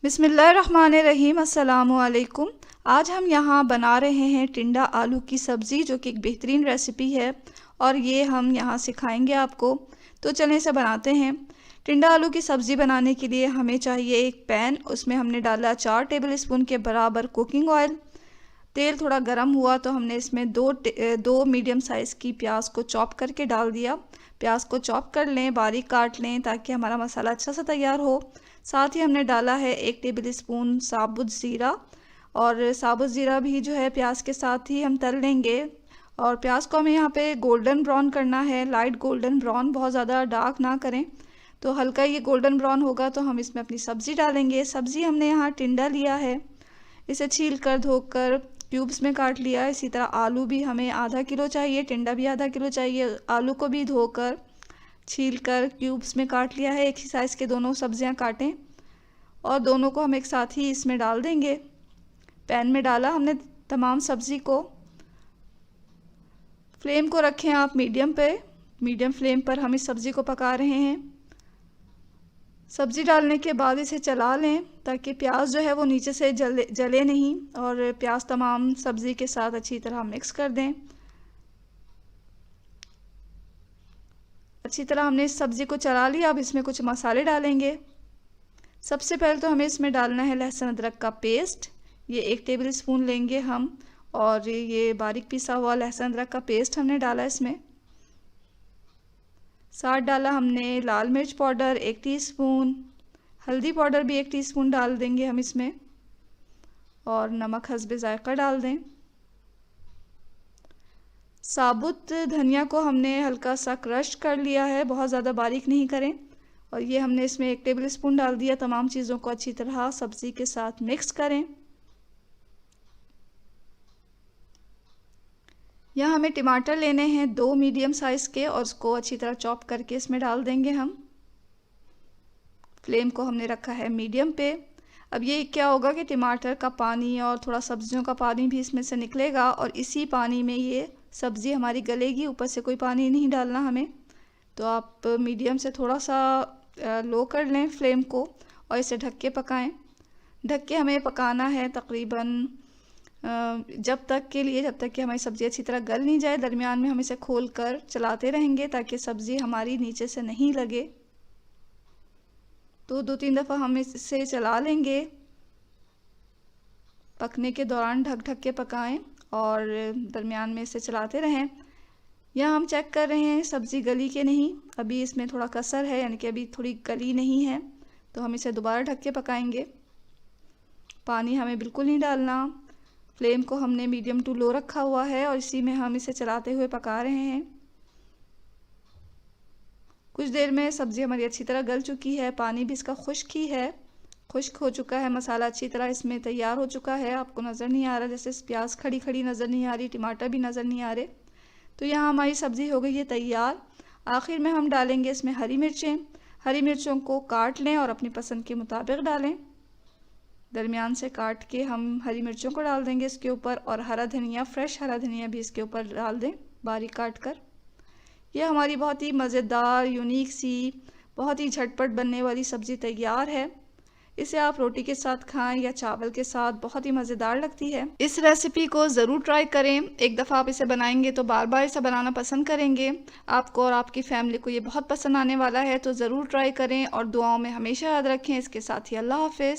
बिस्मिल्लाहिर्रहमानिर्रहीम। अस्सलामुअलैकुम। आज हम यहाँ बना रहे हैं टिंडा आलू की सब्ज़ी, जो कि एक बेहतरीन रेसिपी है और ये हम यहाँ सिखाएंगे आपको। तो चलें इसे बनाते हैं। टिंडा आलू की सब्ज़ी बनाने के लिए हमें चाहिए एक पैन। उसमें हमने डाला 4 टेबल स्पून के बराबर कुकिंग ऑयल। तेल थोड़ा गर्म हुआ तो हमने इसमें दो मीडियम साइज़ की प्याज को चॉप करके डाल दिया। प्याज को चॉप कर लें, बारीक काट लें ताकि हमारा मसाला अच्छा सा तैयार हो। साथ ही हमने डाला है 1 टेबल स्पून साबुत ज़ीरा, और साबुत ज़ीरा भी जो है प्याज के साथ ही हम तल लेंगे। और प्याज को हमें यहाँ पे गोल्डन ब्राउन करना है, लाइट गोल्डन ब्राउन, बहुत ज़्यादा डार्क ना करें। तो हल्का ये गोल्डन ब्राउन होगा तो हम इसमें अपनी सब्ज़ी डालेंगे। सब्ज़ी हमने यहाँ टिंडा लिया है, इसे छील कर धोकर क्यूब्स में काट लिया। इसी तरह आलू भी हमें आधा किलो चाहिए, टिंडा भी आधा किलो चाहिए। आलू को भी धोकर छील कर क्यूब्स में काट लिया है। एक ही साइज़ के दोनों सब्जियां काटें और दोनों को हम एक साथ ही इसमें डाल देंगे। पैन में डाला हमने तमाम सब्ज़ी को। फ्लेम को रखें आप मीडियम पे, मीडियम फ्लेम पर हम इस सब्ज़ी को पका रहे हैं। सब्ज़ी डालने के बाद इसे चला लें ताकि प्याज जो है वो नीचे से जले नहीं, और प्याज तमाम सब्ज़ी के साथ अच्छी तरह मिक्स कर दें। अच्छी तरह हमने इस सब्ज़ी को चला लिया। अब इसमें कुछ मसाले डालेंगे। सबसे पहले तो हमें इसमें डालना है लहसुन अदरक का पेस्ट। ये 1 टेबल स्पून लेंगे हम, और ये बारीक पिसा हुआ लहसुन अदरक का पेस्ट हमने डाला इसमें। साथ डाला हमने लाल मिर्च पाउडर 1 टीस्पून, हल्दी पाउडर भी 1 टीस्पून डाल देंगे हम इसमें, और नमक हस्बे ज़ायक़ा डाल दें। साबुत धनिया को हमने हल्का सा क्रश कर लिया है, बहुत ज़्यादा बारीक नहीं करें। और ये हमने इसमें 1 टेबल स्पून डाल दिया। तमाम चीज़ों को अच्छी तरह सब्ज़ी के साथ मिक्स करें। यहाँ हमें टमाटर लेने हैं 2 मीडियम साइज़ के, और उसको अच्छी तरह चॉप करके इसमें डाल देंगे हम। फ्लेम को हमने रखा है मीडियम पे। अब ये क्या होगा कि टमाटर का पानी और थोड़ा सब्जियों का पानी भी इसमें से निकलेगा, और इसी पानी में ये सब्ज़ी हमारी गलेगी। ऊपर से कोई पानी नहीं डालना हमें। तो आप मीडियम से थोड़ा सा लो कर लें फ्लेम को, और इसे ढक के पकाएं। ढक के हमें पकाना है तकरीबन जब तक कि हमारी सब्ज़ी अच्छी तरह गल नहीं जाए। दरमियान में हम इसे खोल कर चलाते रहेंगे ताकि सब्ज़ी हमारी नीचे से नहीं लगे। तो 2-3 दफ़ा हम इसे चला लेंगे। पकने के दौरान ढक ढक के पकाएं और दरमियान में इसे चलाते रहें। यहाँ हम चेक कर रहे हैं सब्ज़ी गली के नहीं, अभी इसमें थोड़ा कसर है, यानी कि अभी थोड़ी गली नहीं है। तो हम इसे दोबारा ढक के पकाएंगे। पानी हमें बिल्कुल नहीं डालना। फ्लेम को हमने मीडियम टू लो रखा हुआ है, और इसी में हम इसे चलाते हुए पका रहे हैं। कुछ देर में सब्ज़ी हमारी अच्छी तरह गल चुकी है। पानी भी इसका खुश्क ही है, खुश्क हो चुका है। मसाला अच्छी तरह इसमें तैयार हो चुका है। आपको नज़र नहीं आ रहा, जैसे प्याज खड़ी खड़ी नज़र नहीं आ रही, टमाटर भी नज़र नहीं आ रहे। तो यहाँ हमारी सब्ज़ी हो गई है तैयार। आखिर में हम डालेंगे इसमें हरी मिर्चें। हरी मिर्चों को काट लें और अपनी पसंद के मुताबिक डालें। दरमियान से काट के हम हरी मिर्चों को डाल देंगे इसके ऊपर, और हरा धनिया, फ्रेश हरा धनिया भी इसके ऊपर डाल दें बारीक काट कर। यह हमारी बहुत ही मज़ेदार, यूनिक सी, बहुत ही झटपट बनने वाली सब्ज़ी तैयार है। इसे आप रोटी के साथ खाएं या चावल के साथ, बहुत ही मज़ेदार लगती है। इस रेसिपी को ज़रूर ट्राई करें। एक दफ़ा आप इसे बनाएंगे तो बार बार इसे बनाना पसंद करेंगे। आपको और आपकी फैमिली को ये बहुत पसंद आने वाला है। तो ज़रूर ट्राई करें और दुआओं में हमेशा याद रखें। इसके साथ ही अल्लाह हाफ़िज़।